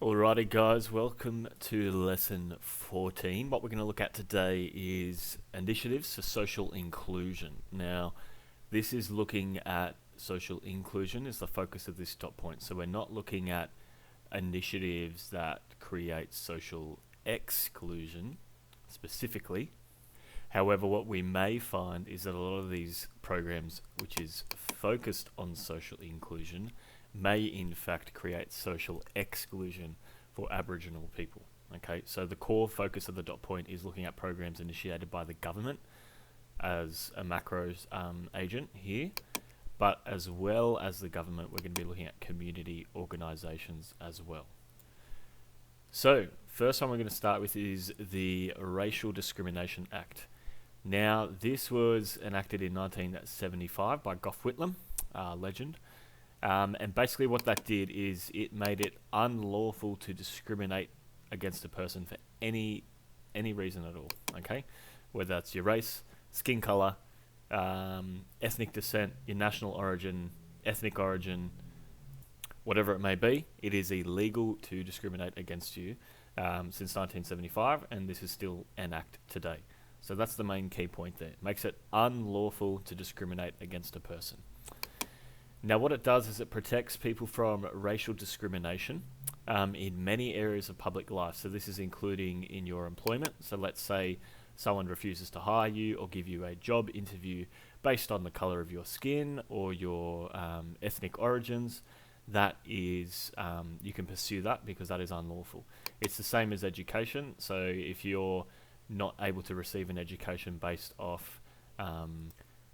Alrighty guys, welcome to lesson 14. What we're going to look at today is initiatives for social inclusion. Now, this is looking at social inclusion is the focus of this dot point. So we're not looking at initiatives that create social exclusion specifically. However, what we may find is that a lot of these programs which is focused on social inclusion may in fact create social exclusion for Aboriginal people. Okay, so the core focus of the dot point is looking at programs initiated by the government as a macros agent here, but as well as the government, we're going to be looking at community organisations as well. So, first one we're going to start with is the Racial Discrimination Act. Now, this was enacted in 1975 by Gough Whitlam, legend. And basically what that did is it made it unlawful to discriminate against a person for any reason at all, okay? Whether that's your race, skin colour, ethnic descent, your national origin, ethnic origin, whatever it may be, it is illegal to discriminate against you since 1975, and this is still an act today. So that's the main key point there. It makes it unlawful to discriminate against a person. Now, what it does is it protects people from racial discrimination in many areas of public life. So this is including in your employment. So let's say someone refuses to hire you or give you a job interview based on the colour of your skin or your ethnic origins. That is, you can pursue that because that is unlawful. It's the same as education. So if you're not able to receive an education based off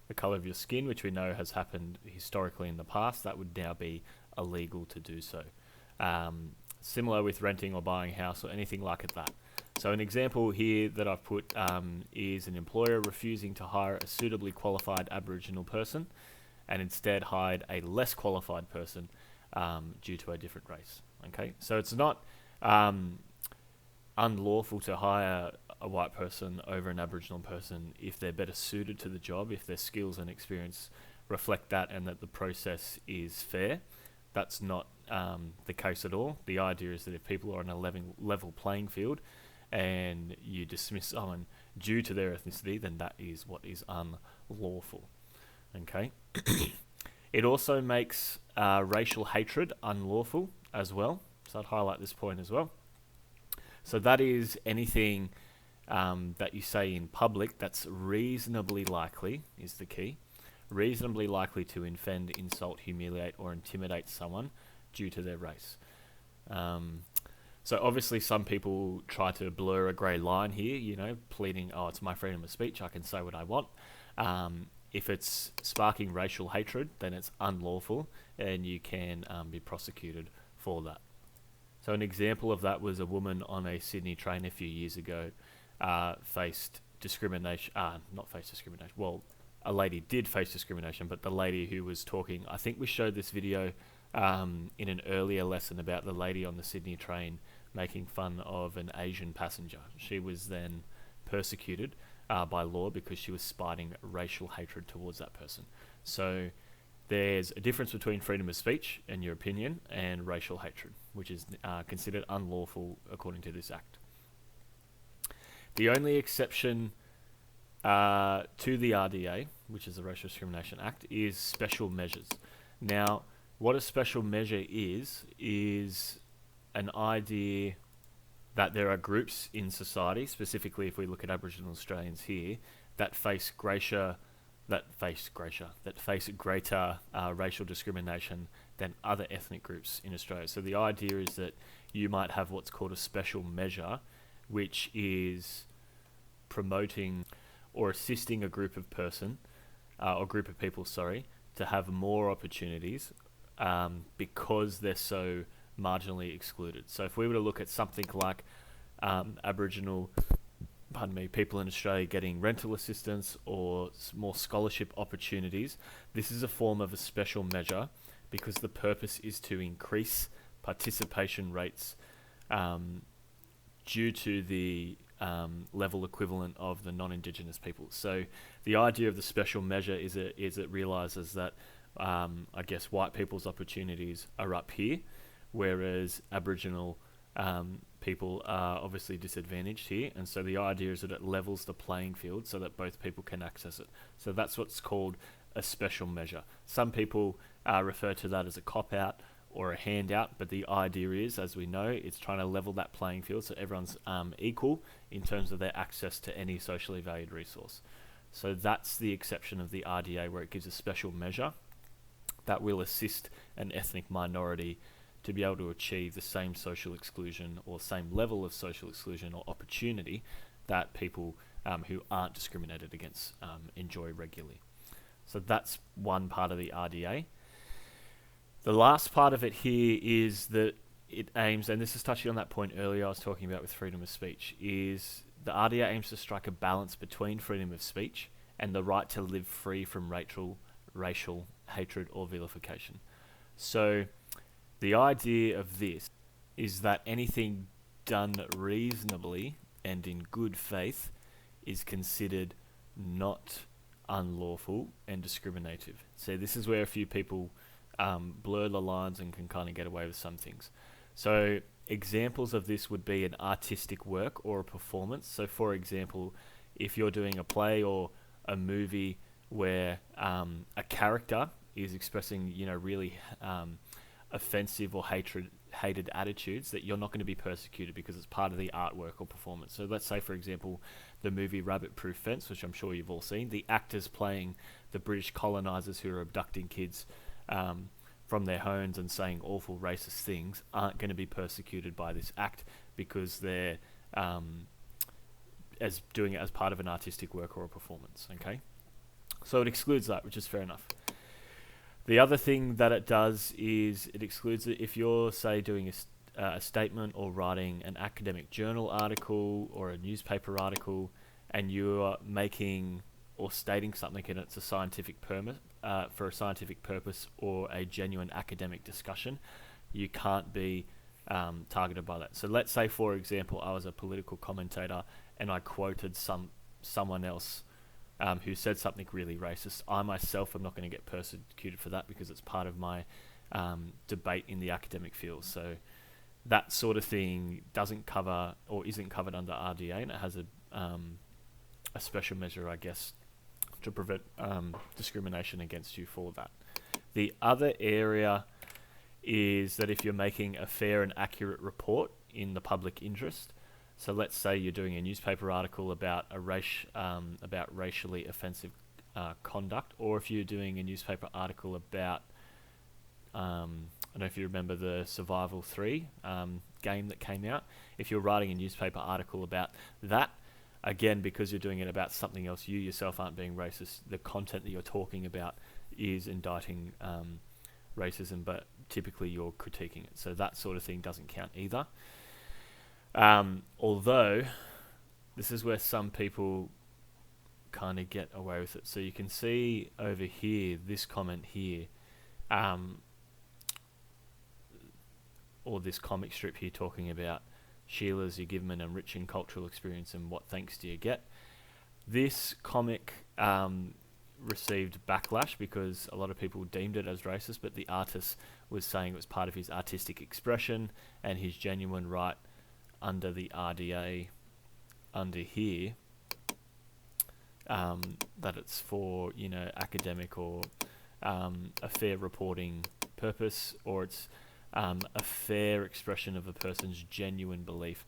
the colour of your skin, which we know has happened historically in the past, that would now be illegal to do so. Similar with renting or buying a house or anything like that. So an example here that I've put is an employer refusing to hire a suitably qualified Aboriginal person and instead hired a less qualified person due to a different race. Okay, so it's not unlawful to hire a white person over an Aboriginal person if they're better suited to the job, if their skills and experience reflect that and that the process is fair. That's not the case at all. The idea is that if people are on a level playing field and you dismiss someone due to their ethnicity, then that is what is unlawful. Okay. It also makes racial hatred unlawful as well. So I'd highlight this point as well. So that is anything that you say in public that's reasonably likely, is the key, reasonably likely to offend, insult, humiliate, or intimidate someone due to their race. So obviously some people try to blur a grey line here, you know, pleading, oh, it's my freedom of speech, I can say what I want. If it's sparking racial hatred, then it's unlawful and you can be prosecuted for that. So an example of that was a woman on a Sydney train a few years ago faced discrimination, not faced discrimination, well, a lady did face discrimination, but the lady who was talking, I think we showed this video in an earlier lesson about the lady on the Sydney train making fun of an Asian passenger. She was then persecuted by law because she was spiting racial hatred towards that person. So there's a difference between freedom of speech and your opinion and racial hatred, which is considered unlawful according to this act. The only exception to the RDA, which is the Racial Discrimination Act, is special measures. Now, what a special measure is an idea that there are groups in society, specifically if we look at Aboriginal Australians here, that face greater racial discrimination than other ethnic groups in Australia. So the idea is that you might have what's called a special measure, which is promoting or assisting a group of people, to have more opportunities because they're so marginally excluded. So if we were to look at something like people in Australia getting rental assistance or more scholarship opportunities, this is a form of a special measure because the purpose is to increase participation rates due to the level equivalent of the non-Indigenous people. So the idea of the special measure is it realises that I guess white people's opportunities are up here, whereas Aboriginal people are obviously disadvantaged here, and so the idea is that it levels the playing field so that both people can access it. So that's what's called a special measure. Some people refer to that as a cop-out or a handout, but the idea is, as we know, it's trying to level that playing field so everyone's equal in terms of their access to any socially valued resource. So that's the exception of the RDA, where it gives a special measure that will assist an ethnic minority to be able to achieve the same social exclusion or same level of social exclusion or opportunity that people who aren't discriminated against enjoy regularly. So that's one part of the RDA. The last part of it here is that it aims, and this is touching on that point earlier I was talking about with freedom of speech, is the RDA aims to strike a balance between freedom of speech and the right to live free from racial hatred or vilification. So the idea of this is that anything done reasonably and in good faith is considered not unlawful and discriminative. So this is where a few people blur the lines and can kind of get away with some things. So examples of this would be an artistic work or a performance. So for example, if you're doing a play or a movie where a character is expressing, really offensive or hated attitudes, that you're not going to be persecuted because it's part of the artwork or performance. So let's say, for example, the movie Rabbit Proof Fence, which I'm sure you've all seen, the actors playing the British colonizers who are abducting kids from their homes and saying awful racist things aren't going to be persecuted by this act because they're as doing it as part of an artistic work or a performance. Okay, so it excludes that, which is fair enough. The other thing that it does is it excludes it if you're, say, doing a statement or writing an academic journal article or a newspaper article, and you are making or stating something and it's a scientific for a scientific purpose or a genuine academic discussion, you can't be targeted by that. So let's say, for example, I was a political commentator and I quoted someone else who said something really racist. I myself am not going to get persecuted for that because it's part of my debate in the academic field. So that sort of thing doesn't cover or isn't covered under RDA, and it has a special measure, I guess, to prevent discrimination against you for that. The other area is that if you're making a fair and accurate report in the public interest, so let's say you're doing a newspaper article about about racially offensive conduct, or if you're doing a newspaper article about, I don't know if you remember the Survival 3 game that came out. If you're writing a newspaper article about that, again, because you're doing it about something else, you yourself aren't being racist. The content that you're talking about is indicting racism, but typically you're critiquing it. So that sort of thing doesn't count either. Although this is where some people kind of get away with it. So you can see over here, this comment here, or this comic strip here talking about Sheila's, you give them an enriching cultural experience and what thanks do you get. This comic received backlash because a lot of people deemed it as racist, but the artist was saying it was part of his artistic expression and his genuine right under the RDA under here, that it's for academic or a fair reporting purpose, or it's a fair expression of a person's genuine belief.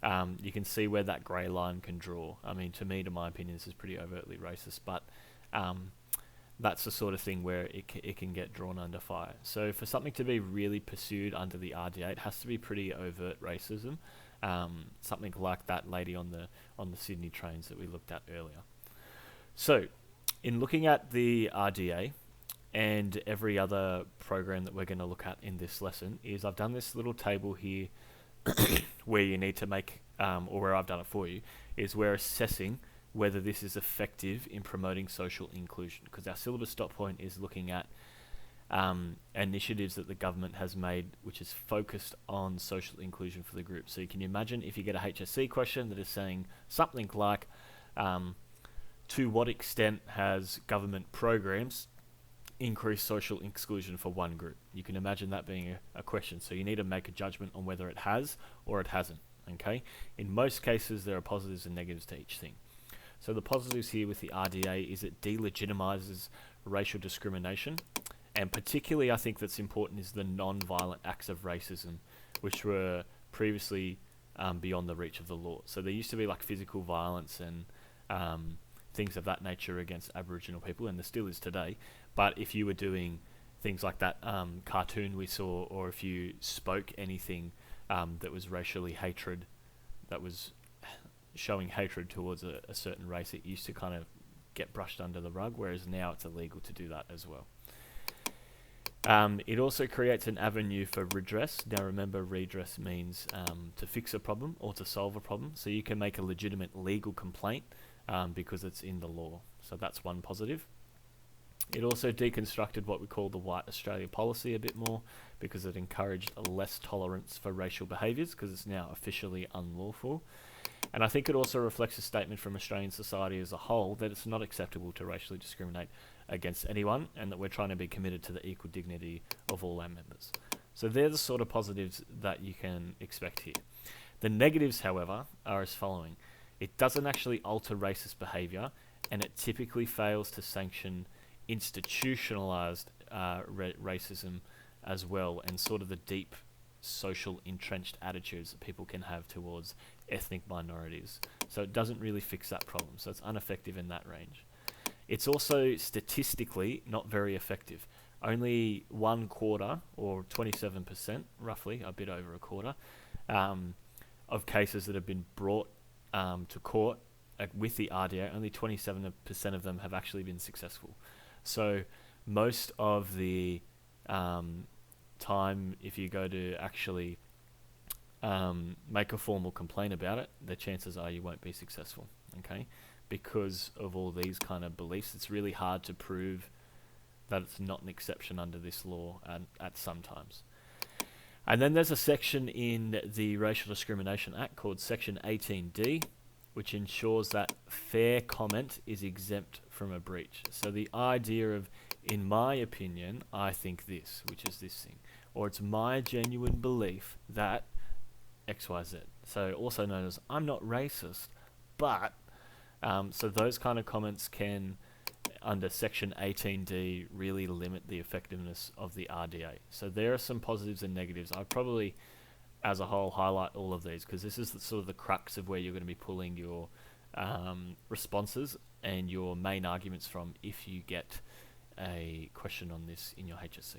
You can see where that grey line can draw. I mean, to my opinion, this is pretty overtly racist, but that's the sort of thing where it can get drawn under fire. So for something to be really pursued under the RDA, it has to be pretty overt racism. Something like that lady on the Sydney trains that we looked at earlier. So, in looking at the RDA and every other program that we're going to look at in this lesson, is I've done this little table here where you need to make, or where I've done it for you, is we're assessing whether this is effective in promoting social inclusion, because our syllabus stop point is looking at initiatives that the government has made which is focused on social inclusion for the group. So you can imagine if you get a HSC question that is saying something like, to what extent has government programs increased social exclusion for one group? You can imagine that being a question. So you need to make a judgment on whether it has or it hasn't. Okay. In most cases, there are positives and negatives to each thing. So the positives here with the RDA is it delegitimizes racial discrimination, and particularly I think that's important is the non-violent acts of racism, which were previously beyond the reach of the law. So there used to be like physical violence and things of that nature against Aboriginal people, and there still is today. But if you were doing things like that cartoon we saw, or if you spoke anything that was racially hatred, that was showing hatred towards a certain race, it used to kind of get brushed under the rug, whereas now it's illegal to do that as well. It also creates an avenue for redress. Now remember, redress means to fix a problem or to solve a problem. So you can make a legitimate legal complaint because it's in the law. So that's one positive. It also deconstructed what we call the White Australia policy a bit more, because it encouraged less tolerance for racial behaviours because it's now officially unlawful. And I think it also reflects a statement from Australian society as a whole that it's not acceptable to racially discriminate against anyone, and that we're trying to be committed to the equal dignity of all our members. So they're the sort of positives that you can expect here. The negatives, however, are as following. It doesn't actually alter racist behaviour, and it typically fails to sanction institutionalised racism as well, and sort of the deep social entrenched attitudes that people can have towards ethnic minorities. So it doesn't really fix that problem, so it's ineffective in that range. It's also statistically not very effective. Only 1/4, or 27%, roughly, a bit over a quarter, of cases that have been brought to court with the RDA, only 27% of them have actually been successful. So most of the time, if you go to actually make a formal complaint about it, the chances are you won't be successful, okay? Because of all these kind of beliefs, it's really hard to prove that it's not an exception under this law at some times. And then there's a section in the Racial Discrimination Act called Section 18D, which ensures that fair comment is exempt from a breach. So the idea of, in my opinion, I think this, which is this thing, or it's my genuine belief that XYZ. So also known as, I'm not racist, but, so those kind of comments can, under Section 18D, really limit the effectiveness of the RDA. So there are some positives and negatives. I probably, as a whole, highlight all of these because this is sort of the crux of where you're going to be pulling your responses and your main arguments from if you get a question on this in your HSC.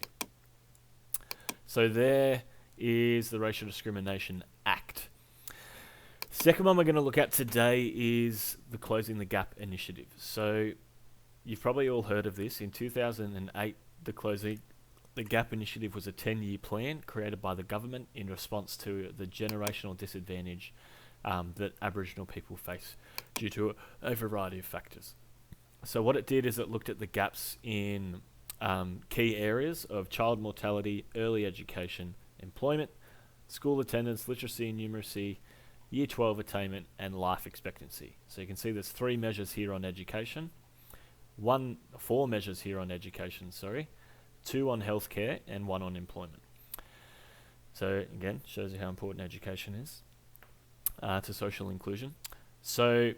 So there is the Racial Discrimination Act. Second one we're going to look at today is the Closing the Gap initiative. So you've probably all heard of this. In 2008, the Closing the Gap initiative was a 10-year plan created by the government in response to the generational disadvantage that Aboriginal people face due to a variety of factors. So what it did is it looked at the gaps in key areas of child mortality, early education, employment, school attendance, literacy and numeracy, Year 12 attainment, and life expectancy. So you can see there's 4 measures here on education, 4 measures here on education, 2 on healthcare, and 1 on employment. So again, shows you how important education is to social inclusion. So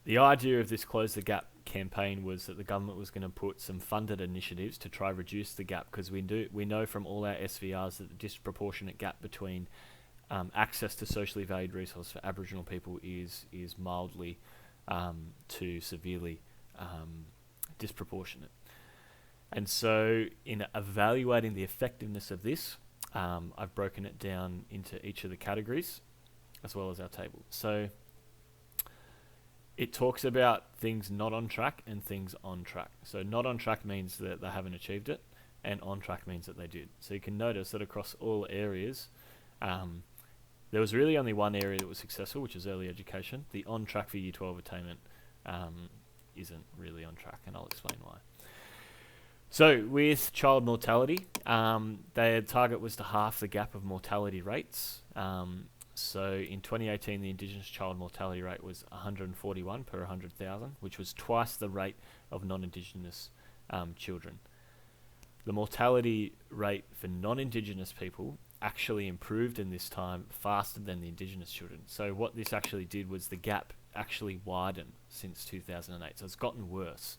the idea of this Close the Gap campaign was that the government was going to put some funded initiatives to try reduce the gap, because we know from all our SVRs that the disproportionate gap between access to socially valued resources for Aboriginal people is mildly to severely disproportionate. And so in evaluating the effectiveness of this, I've broken it down into each of the categories as well as our table. So it talks about things not on track and things on track. So not on track means that they haven't achieved it, and on track means that they did. So you can notice that across all areas, there was really only one area that was successful, which is early education. The on track for Year 12 attainment isn't really on track, and I'll explain why. So with child mortality, their target was to halve the gap of mortality rates. So in 2018, the Indigenous child mortality rate was 141 per 100,000, which was twice the rate of non-Indigenous children. the mortality rate for non-Indigenous people actually improved in this time faster than the Indigenous children. So what this actually did was the gap actually widened since 2008. So it's gotten worse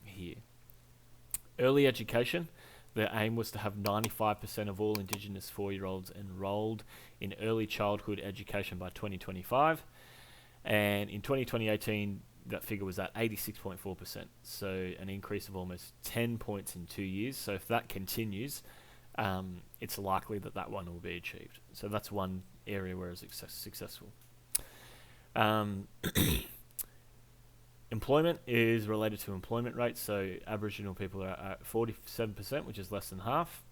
here. Early education. The aim was to have 95% of all Indigenous 4-year-olds enrolled in early childhood education by 2025. And in 2018, that figure was at 86.4%. So an increase of almost 10 points in 2 years. So if that continues, it's likely that that one will be achieved. So that's one area where it's successful. Employment is related to employment rates. So Aboriginal people are at 47%, which is less than half.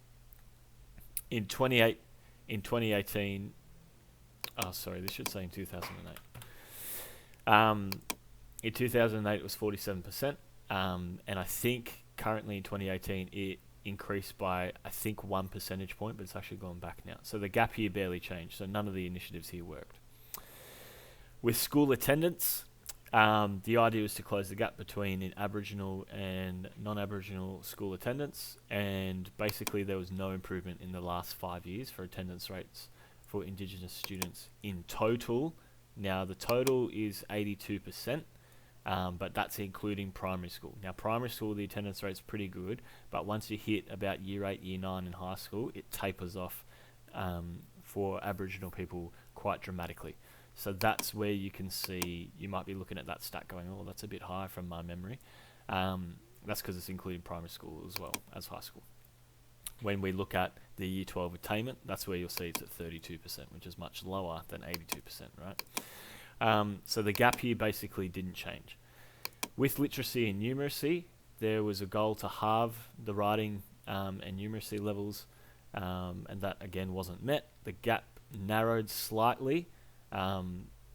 In 2018, this should say in 2008. In 2008, it was 47%, and I think currently in 2018, it increased by, I think, 1 percentage point, but it's actually gone back now. So the gap here barely changed, so none of the initiatives here worked. With school attendance, the idea was to close the gap between Aboriginal and non-Aboriginal school attendance, and basically there was no improvement in the last 5 years for attendance rates for Indigenous students in total. Now the total is 82%, but that's including primary school. Now primary school, the attendance rate's pretty good, but once you hit about year 8, year 9 in high school, it tapers off for Aboriginal people quite dramatically. So that's where you can see, you might be looking at that stat going, oh, that's a bit high from my memory. That's because it's including primary school as well as high school. When we look at the year 12 attainment, that's where you'll see it's at 32%, which is much lower than 82%, right? So the gap here basically didn't change. With literacy and numeracy, there was a goal to halve the writing and numeracy levels, and that again wasn't met. The gap narrowed slightly,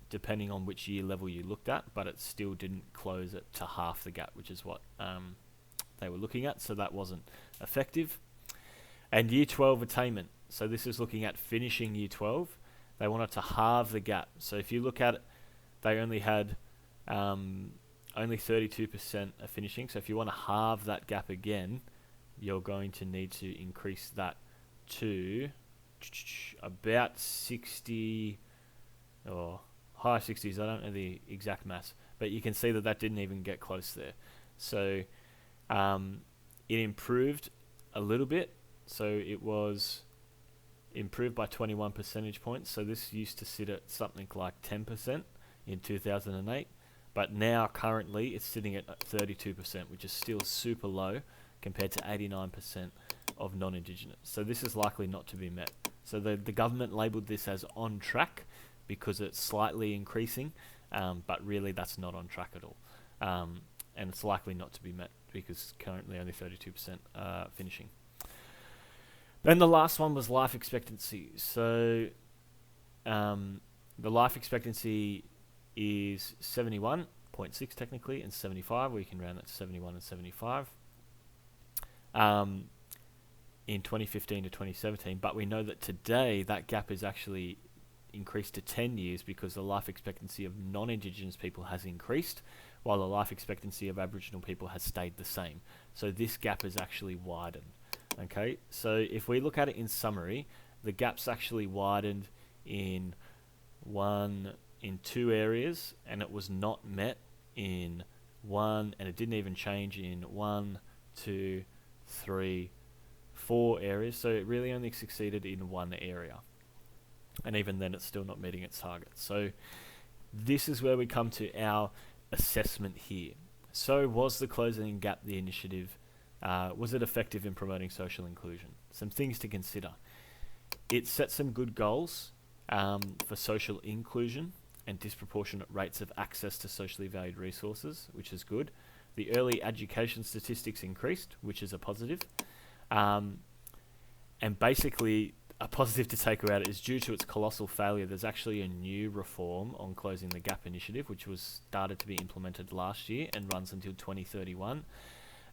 depending on which year level you looked at, but it still didn't close it to half the gap, which is what they were looking at, so that wasn't effective. And year 12 attainment, so this is looking at finishing year 12. They wanted to halve the gap. So if you look at it, they only had only 32% of finishing. So if you want to halve that gap again, you're going to need to increase that to about 60 or high 60s. I don't know the exact maths, but you can see that that didn't even get close there. So it improved a little bit. So it was improved by 21 percentage points. So this used to sit at something like 10% in 2008, but now currently it's sitting at 32%, which is still super low compared to 89% of non-Indigenous. So this is likely not to be met. So the government labelled this as on track because it's slightly increasing, but really that's not on track at all. And it's likely not to be met because currently only 32% finishing. Then the last one was life expectancy. So the life expectancy is 71.6 technically, and 75. We can round that to 71 and 75 in 2015 to 2017. But we know that today that gap is actually increased to 10 years because the life expectancy of non-Indigenous people has increased, while the life expectancy of Aboriginal people has stayed the same. So this gap has actually widened. Okay, so if we look at it in summary, the gap's actually widened in two areas, and it was not met in one, and it didn't even change in 1, 2, 3, 4 areas. So it really only succeeded in one area, and even then it's still not meeting its target. So this is where we come to our assessment here. So was the Closing Gap the initiative? Was it effective in promoting social inclusion? Some things to consider. It set some good goals for social inclusion and disproportionate rates of access to socially valued resources, which is good. The early education statistics increased, which is a positive. And basically, a positive to take about it is due to its colossal failure, there's actually a new reform on Closing the Gap initiative, which was started to be implemented last year and runs until 2031.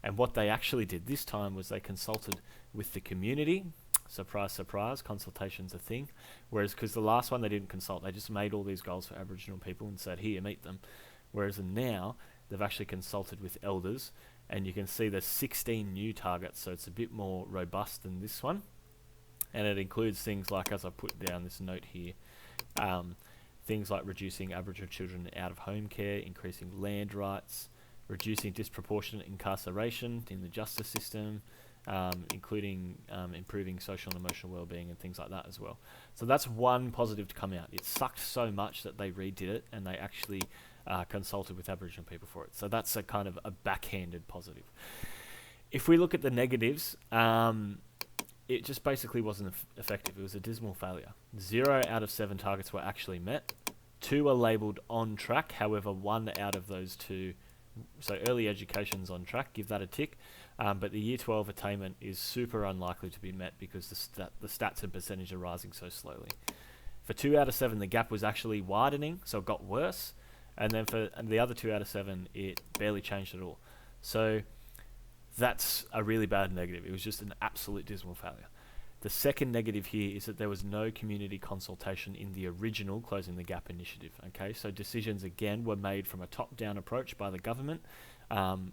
And what they actually did this time was they consulted with the community. Surprise, surprise, consultation's a thing. Whereas, because the last one they didn't consult, they just made all these goals for Aboriginal people and said, here, meet them. Whereas now, they've actually consulted with elders and you can see there's 16 new targets, so it's a bit more robust than this one. And it includes things like, as I put down this note here, things like reducing Aboriginal children out of home care, increasing land rights, reducing disproportionate incarceration in the justice system, including improving social and emotional well-being and things like that as well. So that's one positive to come out. It sucked so much that they redid it, and they actually consulted with Aboriginal people for it. So that's a kind of a backhanded positive. If we look at the negatives, it just basically wasn't effective. It was a dismal failure. 0 out of 7 targets were actually met. 2 are labelled on track. However, 1 out of those 2, so early education's on track, give that a tick. But the Year 12 attainment is super unlikely to be met because the stats and percentage are rising so slowly. For 2 out of 7, the gap was actually widening, so it got worse. And then for the other 2 out of 7, it barely changed at all. So that's a really bad negative. It was just an absolute dismal failure. The second negative here is that there was no community consultation in the original Closing the Gap initiative. Okay, so decisions again were made from a top-down approach by the government,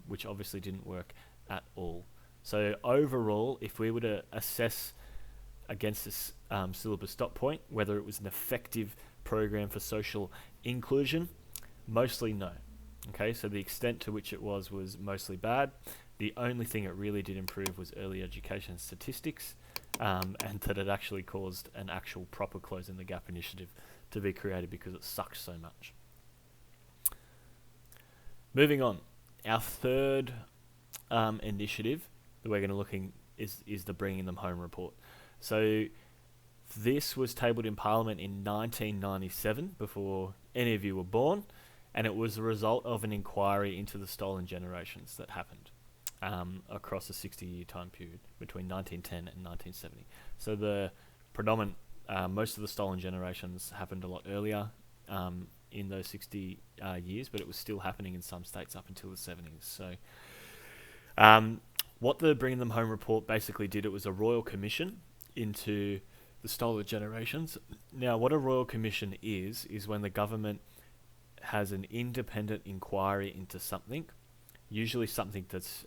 which obviously didn't work at all. So overall, if we were to assess against this syllabus dot point whether it was an effective program for social inclusion, mostly no. Okay, so the extent to which it was mostly bad. The only thing it really did improve was early education statistics, and that it actually caused an actual proper Closing the Gap initiative to be created because it sucks so much. Moving on, our third initiative that we're going to look at is the Bringing Them Home report. So this was tabled in Parliament in 1997, before any of you were born, and it was the result of an inquiry into the stolen generations that happened across a 60-year time period between 1910 and 1970. So the predominant, most of the stolen generations happened a lot earlier in those 60 years, but it was still happening in some states up until the 70s. So what the Bringing Them Home report basically did, it was a royal commission into the stolen generations. Now, what a royal commission is when the government has an independent inquiry into something, usually something that's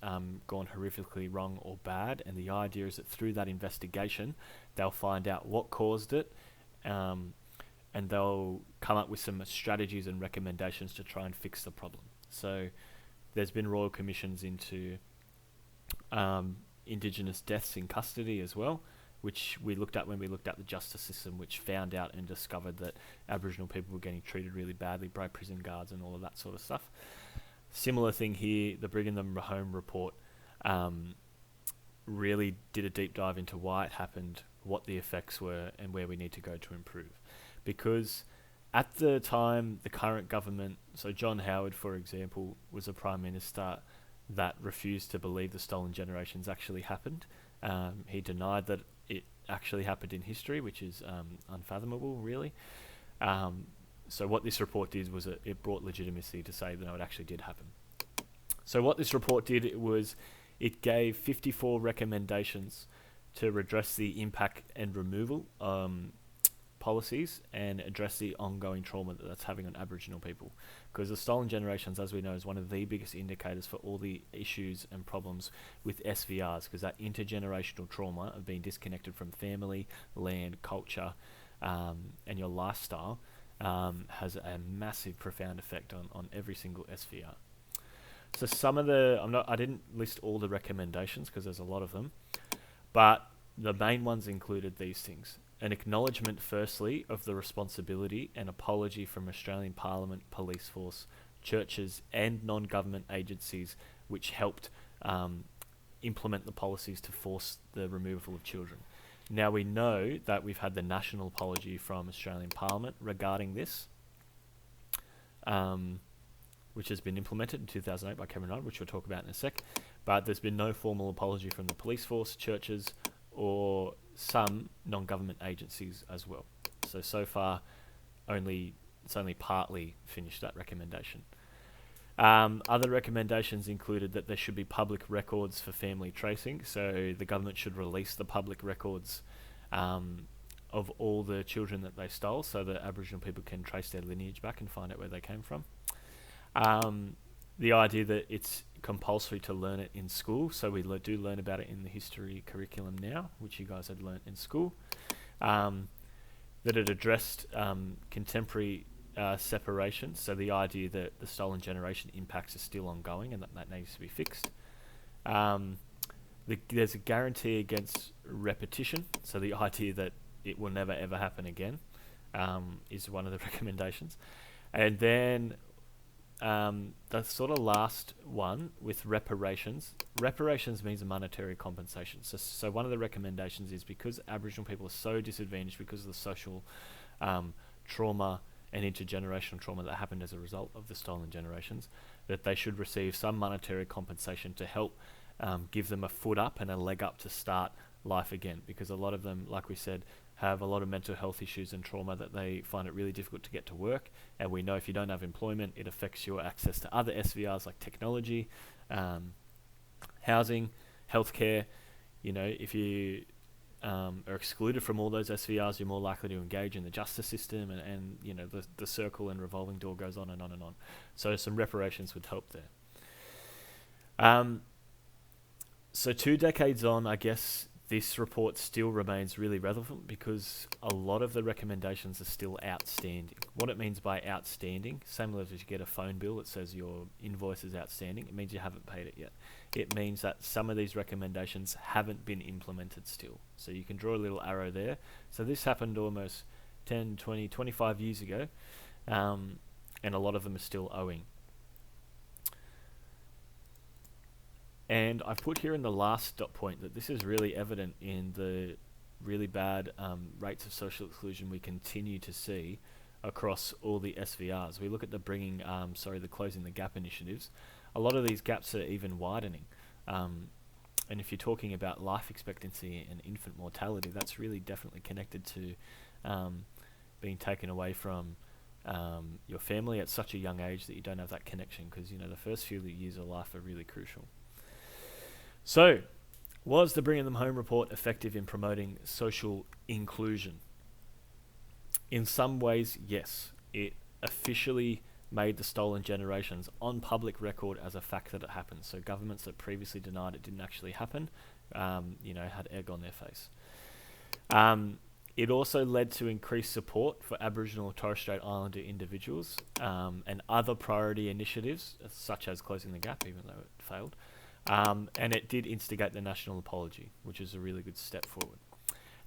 gone horrifically wrong or bad, and the idea is that through that investigation they'll find out what caused it, and they'll come up with some strategies and recommendations to try and fix the problem. So there's been royal commissions into Indigenous deaths in custody as well, which we looked at when we looked at the justice system, which found out and discovered that Aboriginal people were getting treated really badly by prison guards and all of that sort of stuff. Similar thing here, the Bringing Them Home report really did a deep dive into why it happened, what the effects were, and where we need to go to improve. Because at the time, the current government, so John Howard, for example, was a Prime Minister that refused to believe the stolen generations actually happened. He denied that it actually happened in history, which is unfathomable, really. So what this report did was it brought legitimacy to say that no, it actually did happen. So what this report did was it gave 54 recommendations to redress the impact and removal policies and address the ongoing trauma that that's having on Aboriginal people. Because the stolen generations, as we know, is one of the biggest indicators for all the issues and problems with SVRs, because that intergenerational trauma of being disconnected from family, land, culture, and your lifestyle has a massive, profound effect on every single SVR. So some of I didn't list all the recommendations because there's a lot of them, but the main ones included these things. An acknowledgement, firstly, of the responsibility and apology from Australian Parliament, police force, churches and non-government agencies which helped implement the policies to force the removal of children. Now we know that we've had the national apology from Australian Parliament regarding this, which has been implemented in 2008 by Cameron Rudd, which we'll talk about in a sec. But there's been no formal apology from the police force, churches, or some non-government agencies as well. So far, it's only partly finished that recommendation. Other recommendations included that there should be public records for family tracing, so the government should release the public records of all the children that they stole, so that Aboriginal people can trace their lineage back and find out where they came from. The idea that it's compulsory to learn it in school, so we do learn about it in the history curriculum now, which you guys had learnt in school. That it addressed contemporary separation, so the idea that the stolen generation impacts are still ongoing and that needs to be fixed. There's a guarantee against repetition, so the idea that it will never ever happen again is one of the recommendations. And then the sort of last one with reparations. Reparations means a monetary compensation. So one of the recommendations is, because Aboriginal people are so disadvantaged because of the social trauma and intergenerational trauma that happened as a result of the stolen generations, that they should receive some monetary compensation to help give them a foot up and a leg up to start life again, because a lot of them, like we said, have a lot of mental health issues and trauma that they find it really difficult to get to work. And we know if you don't have employment, it affects your access to other SVRs like technology, housing, healthcare. You know, if you are excluded from all those SVRs, you're more likely to engage in the justice system, and you know, the circle and revolving door goes on and on and on. So some reparations would help there. So 2 decades on, I guess this report still remains really relevant because a lot of the recommendations are still outstanding. What it means by outstanding, similar as you get a phone bill that says your invoice is outstanding, it means you haven't paid it yet. It means that some of these recommendations haven't been implemented still. So you can draw a little arrow there. So this happened almost 10, 20, 25 years ago, and a lot of them are still owing. And I've put here in the last dot point that this is really evident in the really bad rates of social exclusion we continue to see across all the SVRs. We look at the the closing the gap initiatives. A lot of these gaps are even widening. And if you're talking about life expectancy and infant mortality, that's really definitely connected to being taken away from your family at such a young age that you don't have that connection, because, you know, the first few years of life are really crucial. So, was the Bringing Them Home report effective in promoting social inclusion? In some ways, yes. It officially made the stolen generations on public record as a fact that it happened. So governments that previously denied it didn't actually happen, had egg on their face. It also led to increased support for Aboriginal and Torres Strait Islander individuals and other priority initiatives, such as closing the gap, even though it failed. And it did instigate the national apology, which is a really good step forward.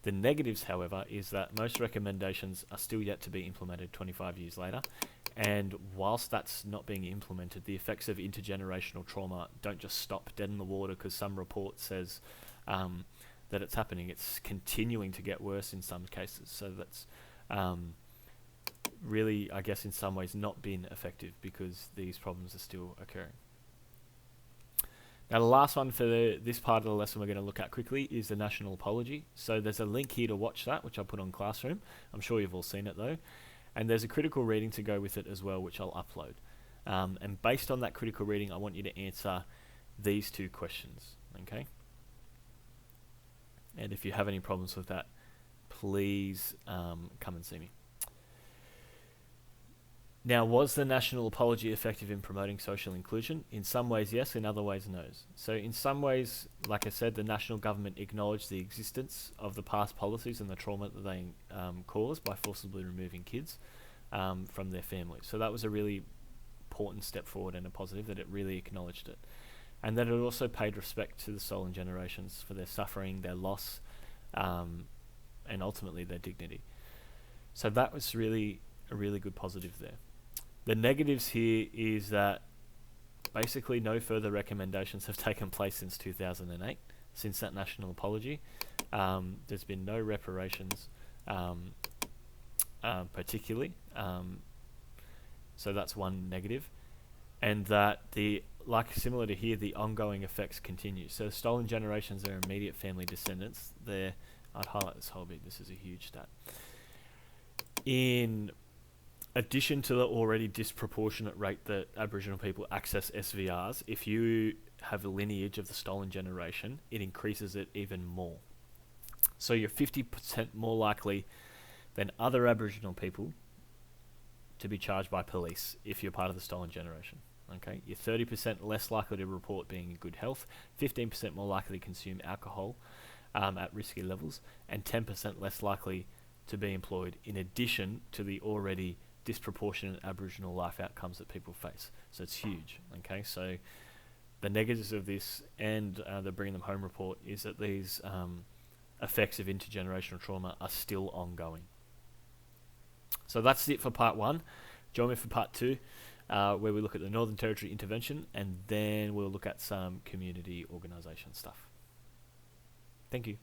The negatives, however, is that most recommendations are still yet to be implemented 25 years later. And whilst that's not being implemented, the effects of intergenerational trauma don't just stop dead in the water because some report says that it's happening. It's continuing to get worse in some cases. So that's really, I guess, in some ways not been effective because these problems are still occurring. Now, the last one for this part of the lesson we're going to look at quickly is the national apology. So there's a link here to watch that, which I'll put on Classroom. I'm sure you've all seen it though. And there's a critical reading to go with it as well, which I'll upload. And based on that critical reading, I want you to answer these 2 questions, okay? And if you have any problems with that, please come and see me. Now, was the national apology effective in promoting social inclusion? In some ways, yes. In other ways, no. So in some ways, like I said, the national government acknowledged the existence of the past policies and the trauma that they caused by forcibly removing kids from their families. So that was a really important step forward and a positive, that it really acknowledged it. And that it also paid respect to the stolen generations for their suffering, their loss, and ultimately their dignity. So that was really a really good positive there. The negatives here is that basically no further recommendations have taken place since 2008, since that national apology. There's been no reparations, particularly. So that's one negative. And that similar to here, the ongoing effects continue. So stolen generations are immediate family descendants. I'd highlight this whole bit. This is a huge stat. In addition to the already disproportionate rate that Aboriginal people access SVRs, if you have a lineage of the stolen generation, it increases it even more. So you're 50% more likely than other Aboriginal people to be charged by police if you're part of the stolen generation. Okay, you're 30% less likely to report being in good health, 15% more likely to consume alcohol at risky levels, and 10% less likely to be employed, in addition to the already disproportionate Aboriginal life outcomes that people face. So it's huge. Okay, so the negatives of this and the Bringing Them Home report is that these effects of intergenerational trauma are still ongoing. So that's it for part one. Join me for part two, where we look at the Northern Territory intervention, and then we'll look at some community organisation stuff. Thank you.